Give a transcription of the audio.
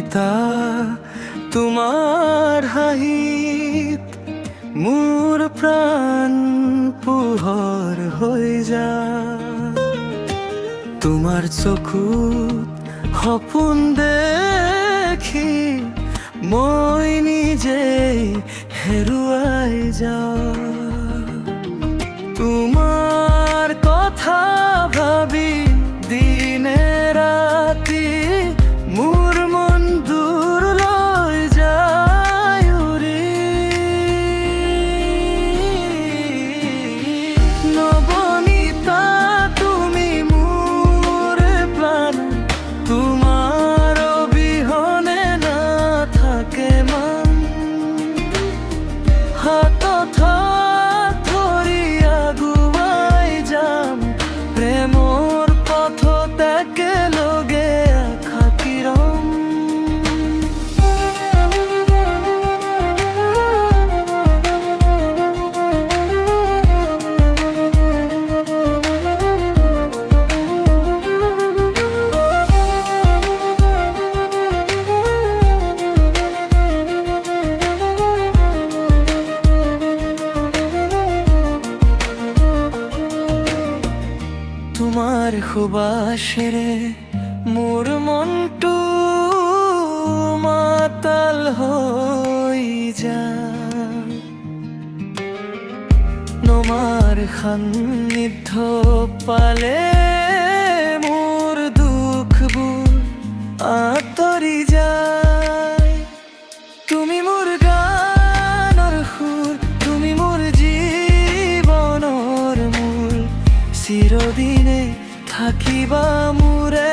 কবিতা তোমাৰ হাঁহিত মোৰ প্ৰাণ পোহৰ হৈ যায়। তোমাৰ চকুত সপোন দেখি মই নিজেই হেৰুৱাই যাওঁ। তোমাৰ কথা ভাবি দিনে ৰাতি মোৰ মন দূৰলৈ যায় উৰি। নৱনীতা তুমি মোৰ প্ৰাণ, তোমাৰ অবিহনে নাথাকে মন। হাতত হাত ধৰি আগুৱাই যাম, প্ৰেমৰ পথত একেলগে আশা ৰম। তোমাৰ সুবাসেৰে মোৰ মনটো মাতাল হৈ যায়। তোমাৰ সান্নিধ্য পালে মোৰ দুখবোৰ আঁতৰি যায়। তুমি মোৰ গানৰ সুৰ, তুমি মোৰ জীৱনৰ মূল, চিৰদিনে থাকিবা মোৰে